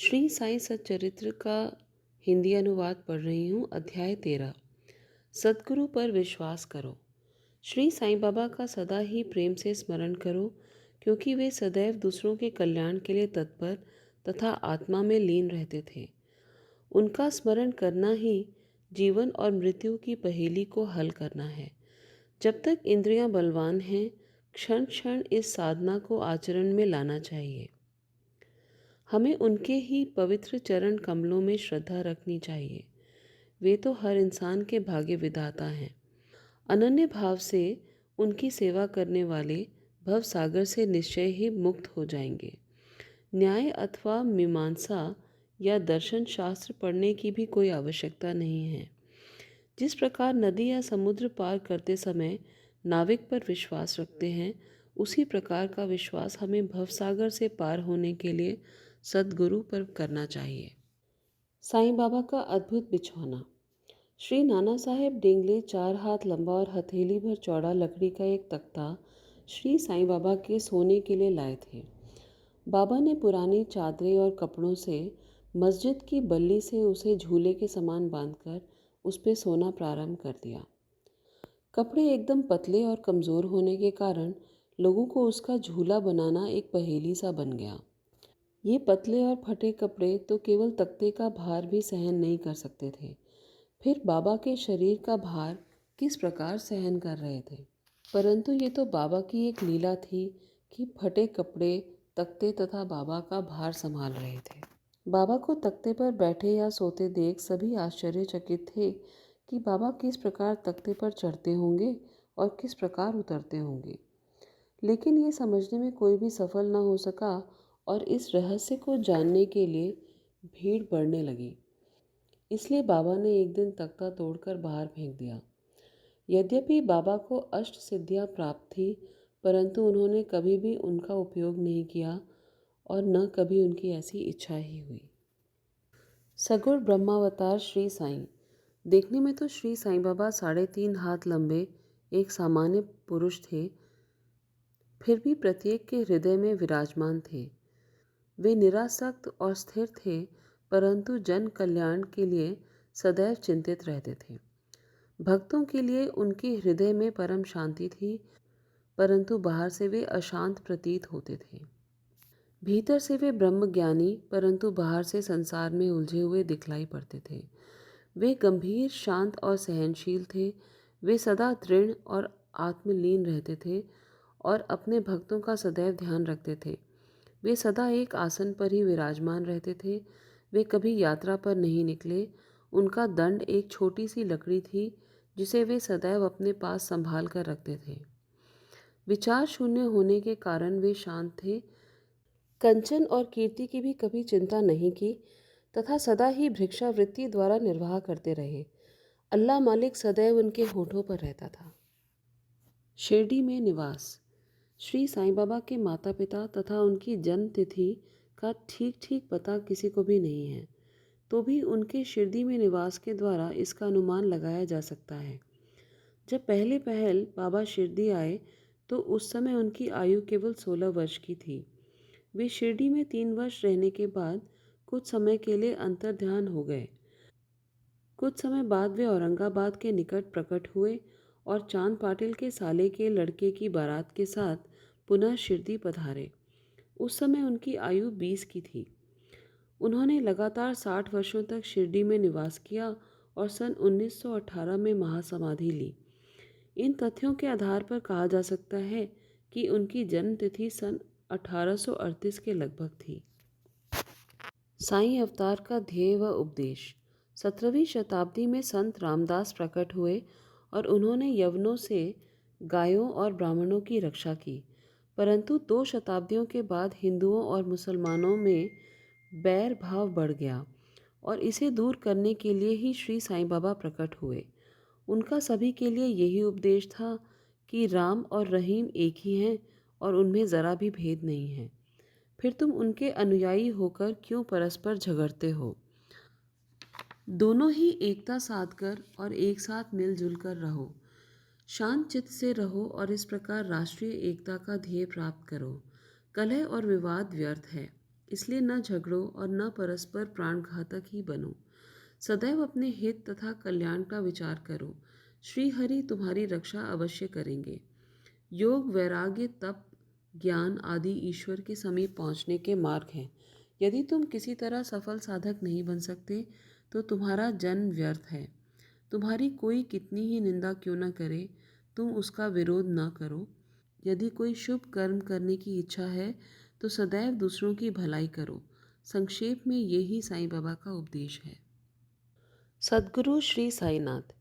श्री साईं सच्चरित्र का हिंदी अनुवाद पढ़ रही हूँ। अध्याय 13। सद्गुरु पर विश्वास करो। श्री साईं बाबा का सदा ही प्रेम से स्मरण करो, क्योंकि वे सदैव दूसरों के कल्याण के लिए तत्पर तथा आत्मा में लीन रहते थे। उनका स्मरण करना ही जीवन और मृत्यु की पहेली को हल करना है। जब तक इंद्रियां बलवान हैं, क्षण क्षण इस साधना को आचरण में लाना चाहिए। हमें उनके ही पवित्र चरण कमलों में श्रद्धा रखनी चाहिए। वे तो हर इंसान के भाग्य विधाता हैं। अनन्य भाव से उनकी सेवा करने वाले भव सागर से निश्चय ही मुक्त हो जाएंगे। न्याय अथवा मीमांसा या दर्शन शास्त्र पढ़ने की भी कोई आवश्यकता नहीं है। जिस प्रकार नदी या समुद्र पार करते समय नाविक पर विश्वास रखते हैं, उसी प्रकार का विश्वास हमें भवसागर से पार होने के लिए सद्गुरु पर करना चाहिए। साईं बाबा का अद्भुत बिछौना। श्री नाना साहेब डेंगले 4 हाथ लंबा और हथेली भर चौड़ा लकड़ी का एक तख्ता श्री साईं बाबा के सोने के लिए लाए थे। बाबा ने पुरानी चादरें और कपड़ों से मस्जिद की बल्ली से उसे झूले के समान बांधकर उस पे सोना प्रारंभ कर दिया। कपड़े एकदम पतले और कमज़ोर होने के कारण लोगों को उसका झूला बनाना एक पहेली सा बन गया। ये पतले और फटे कपड़े तो केवल तख्ते का भार भी सहन नहीं कर सकते थे, फिर बाबा के शरीर का भार किस प्रकार सहन कर रहे थे। परंतु ये तो बाबा की एक लीला थी कि फटे कपड़े तख्ते तथा बाबा का भार संभाल रहे थे। बाबा को तख्ते पर बैठे या सोते देख सभी आश्चर्यचकित थे कि बाबा किस प्रकार तख्ते पर चढ़ते होंगे और किस प्रकार उतरते होंगे। लेकिन ये समझने में कोई भी सफल न हो सका और इस रहस्य को जानने के लिए भीड़ बढ़ने लगी। इसलिए बाबा ने एक दिन तख्ता तोड़कर बाहर फेंक दिया। यद्यपि बाबा को अष्ट सिद्धियां प्राप्त थी, परंतु उन्होंने कभी भी उनका उपयोग नहीं किया और न कभी उनकी ऐसी इच्छा ही हुई। सगुण ब्रह्मावतार श्री साईं। देखने में तो श्री साईं बाबा 3.5 हाथ लंबे एक सामान्य पुरुष थे, फिर भी प्रत्येक के हृदय में विराजमान थे। वे निरासक्त और स्थिर थे, परंतु जन कल्याण के लिए सदैव चिंतित रहते थे। भक्तों के लिए उनके हृदय में परम शांति थी, परंतु बाहर से वे अशांत प्रतीत होते थे। भीतर से वे ब्रह्मज्ञानी, परंतु बाहर से संसार में उलझे हुए दिखलाई पड़ते थे। वे गंभीर, शांत और सहनशील थे। वे सदा दृढ़ और आत्मलीन रहते थे और अपने भक्तों का सदैव ध्यान रखते थे। वे सदा एक आसन पर ही विराजमान रहते थे। वे कभी यात्रा पर नहीं निकले। उनका दंड एक छोटी सी लकड़ी थी, जिसे वे सदैव अपने पास संभाल कर रखते थे। विचार शून्य होने के कारण वे शांत थे। कंचन और कीर्ति की भी कभी चिंता नहीं की तथा सदा ही भिक्षावृत्ति द्वारा निर्वाह करते रहे। अल्लाह मालिक सदैव उनके होठों पर रहता था। शिरडी में निवास। श्री साईं बाबा के माता पिता तथा उनकी जन्म तिथि का ठीक ठीक पता किसी को भी नहीं है, तो भी उनके शिरडी में निवास के द्वारा इसका अनुमान लगाया जा सकता है। जब पहले पहल बाबा शिरडी आए तो उस समय उनकी आयु केवल 16 वर्ष की थी। वे शिरडी में 3 वर्ष रहने के बाद कुछ समय के लिए अंतर्ध्यान हो गए। कुछ समय बाद वे औरंगाबाद के निकट प्रकट हुए और चांद पाटिल के साले के लड़के की बारात के साथ पुनः शिरडी पधारे। उस समय उनकी आयु 20 की थी। उन्होंने लगातार 60 वर्षों तक शिरडी में निवास किया और सन 1918 में महासमाधि ली। इन तथ्यों के आधार पर कहा जा सकता है कि उनकी जन्म तिथि सन 1838 के लगभग थी। साईं अवतार का ध्येय व उपदेश। 17वीं शताब्दी में संत रामदास प्रकट हुए और उन्होंने यवनों से गायों और ब्राह्मणों की रक्षा की, परंतु 2 शताब्दियों के बाद हिंदुओं और मुसलमानों में बैर भाव बढ़ गया और इसे दूर करने के लिए ही श्री साईं बाबा प्रकट हुए। उनका सभी के लिए यही उपदेश था कि राम और रहीम एक ही हैं और उनमें ज़रा भी भेद नहीं है। फिर तुम उनके अनुयायी होकर क्यों परस्पर झगड़ते हो? दोनों ही एकता साधकर और एक साथ मिलजुल कर रहो। शांत चित्त से रहो और इस प्रकार राष्ट्रीय एकता का ध्येय प्राप्त करो। कलह और विवाद व्यर्थ है। इसलिए न झगड़ो और न परस्पर प्राणघातक ही बनो। सदैव अपने हित तथा कल्याण का विचार करो। श्री हरि तुम्हारी रक्षा अवश्य करेंगे। योग, वैराग्य, तप, ज्ञान आदि ईश्वर के समीप पहुंचने के मार्ग हैं। यदि तुम किसी तरह सफल साधक नहीं बन सकते तो तुम्हारा जन्म व्यर्थ है। तुम्हारी कोई कितनी ही निंदा क्यों न करे, तुम उसका विरोध न करो। यदि कोई शुभ कर्म करने की इच्छा है तो सदैव दूसरों की भलाई करो। संक्षेप में यही साईं बाबा का उपदेश है। सद्गुरु श्री साईनाथ।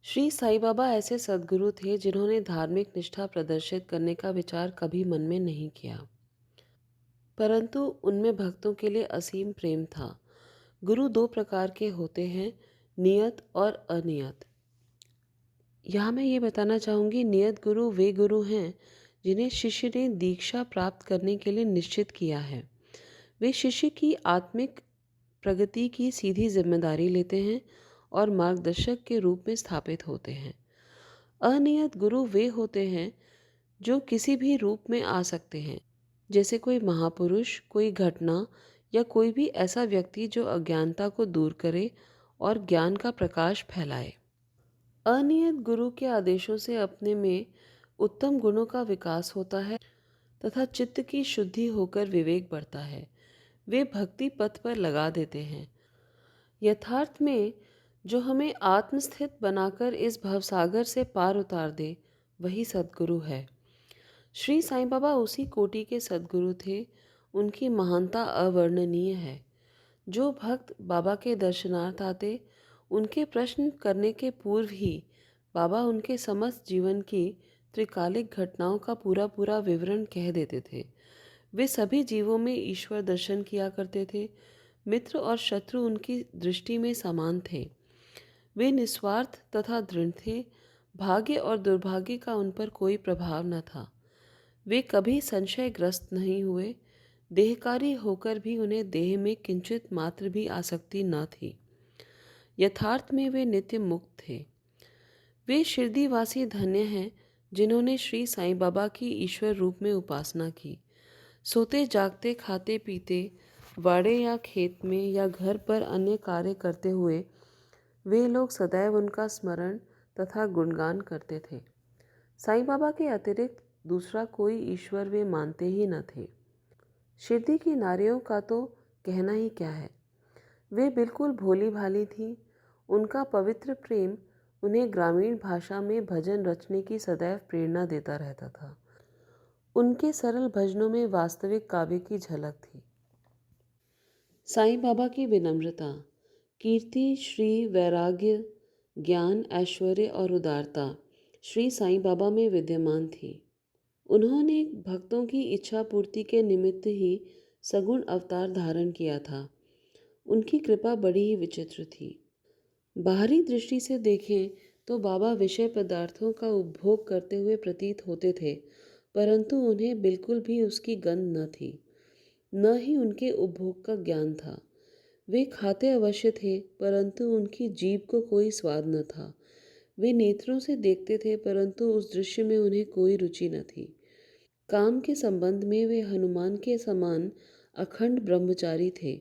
श्री साईं बाबा ऐसे सद्गुरु थे जिन्होंने धार्मिक निष्ठा प्रदर्शित करने का विचार कभी मन में नहीं किया, परंतु उनमें भक्तों के लिए असीम प्रेम था। गुरु दो प्रकार के होते हैं, नियत और अनियत। यहाँ मैं ये बताना चाहूँगी, नियत गुरु वे गुरु हैं जिन्हें शिष्य ने दीक्षा प्राप्त करने के लिए निश्चित किया है। वे शिष्य की आत्मिक प्रगति की सीधी जिम्मेदारी लेते हैं और मार्गदर्शक के रूप में स्थापित होते हैं। अनियत गुरु वे होते हैं जो किसी भी रूप में आ सकते हैं, जैसे कोई महापुरुष, कोई घटना या कोई भी ऐसा व्यक्ति जो अज्ञानता को दूर करे और ज्ञान का प्रकाश फैलाए। अनियत गुरु के आदेशों से अपने में उत्तम गुणों का विकास होता है तथा चित्त की शुद्धि होकर विवेक बढ़ता है। वे भक्ति पथ पर लगा देते हैं। यथार्थ में जो हमें आत्मस्थित बनाकर इस भवसागर से पार उतार दे, वही सद्गुरु है। श्री साईं बाबा उसी कोटि के सद्गुरु थे। उनकी महानता अवर्णनीय है। जो भक्त बाबा के दर्शनार्थ आते, उनके प्रश्न करने के पूर्व ही बाबा उनके समस्त जीवन की त्रिकालिक घटनाओं का पूरा पूरा विवरण कह देते थे। वे सभी जीवों में ईश्वर दर्शन किया करते थे। मित्र और शत्रु उनकी दृष्टि में समान थे। वे निस्वार्थ तथा दृढ़ थे। भाग्य और दुर्भाग्य का उन पर कोई प्रभाव न था। वे कभी संशयग्रस्त नहीं हुए। देहकारी होकर भी उन्हें देह में किंचित मात्र भी आसक्ति न थी। यथार्थ में वे नित्य मुक्त थे। वे शिरडीवासी धन्य हैं जिन्होंने श्री साईं बाबा की ईश्वर रूप में उपासना की। सोते जागते, खाते पीते, वाड़े या खेत में या घर पर अन्य कार्य करते हुए वे लोग सदैव उनका स्मरण तथा गुणगान करते थे। साईं बाबा के अतिरिक्त दूसरा कोई ईश्वर वे मानते ही न थे। शिरडी की नारियों का तो कहना ही क्या है। वे बिल्कुल भोली भाली थीं। उनका पवित्र प्रेम उन्हें ग्रामीण भाषा में भजन रचने की सदैव प्रेरणा देता रहता था। उनके सरल भजनों में वास्तविक काव्य की झलक थी। साईं बाबा की विनम्रता, कीर्ति, श्री, वैराग्य, ज्ञान, ऐश्वर्य और उदारता श्री साईं बाबा में विद्यमान थी। उन्होंने भक्तों की इच्छा पूर्ति के निमित्त ही सगुण अवतार धारण किया था। उनकी कृपा बड़ी ही विचित्र थी। बाहरी दृष्टि से देखें तो बाबा विषय पदार्थों का उपभोग करते हुए प्रतीत होते थे, परंतु उन्हें बिल्कुल भी उसकी गंध न थी, न ही उनके उपभोग का ज्ञान था। वे खाते अवश्य थे, परंतु उनकी जीभ को कोई स्वाद न था। वे नेत्रों से देखते थे, परंतु उस दृश्य में उन्हें कोई रुचि न थी। काम के संबंध में वे हनुमान के समान अखंड ब्रह्मचारी थे।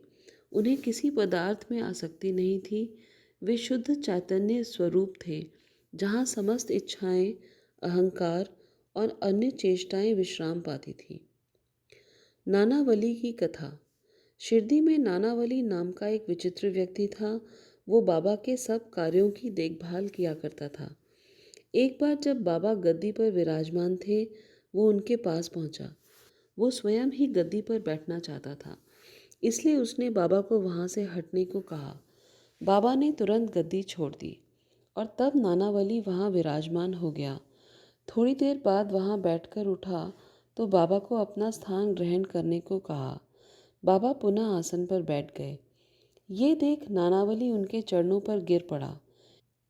उन्हें किसी पदार्थ में आसक्ति नहीं थी। वे शुद्ध चैतन्य स्वरूप थे, जहाँ समस्त इच्छाएं, अहंकार और अन्य चेष्टाएं विश्राम पाती थीं। नानावली की कथा। शिरडी में नानावली नाम का एक विचित्र व्यक्ति था। वो बाबा के सब कार्यों की देखभाल किया करता था। एक बार जब बाबा गद्दी पर विराजमान थे, वो उनके पास पहुंचा। वो स्वयं ही गद्दी पर बैठना चाहता था, इसलिए उसने बाबा को वहाँ से हटने को कहा। बाबा ने तुरंत गद्दी छोड़ दी और तब नानावली वहाँ विराजमान हो गया। थोड़ी देर बाद वहाँ बैठकर उठा तो बाबा को अपना स्थान ग्रहण करने को कहा। बाबा पुनः आसन पर बैठ गए। ये देख नानावली उनके चरणों पर गिर पड़ा।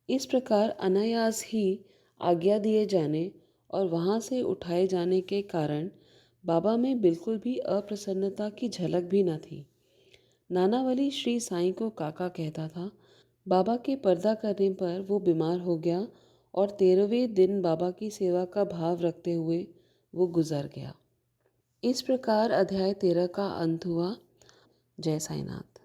इस प्रकार अनायास ही आज्ञा दिए जाने और वहाँ से उठाए जाने के कारण बाबा में बिल्कुल भी अप्रसन्नता की झलक भी न थी। नानावली श्री साईं को काका कहता था। बाबा के पर्दा करने पर वो बीमार हो गया और 13वें दिन बाबा की सेवा का भाव रखते हुए वो गुजर गया। इस प्रकार अध्याय 13 का अंत हुआ। जय साईनाथ।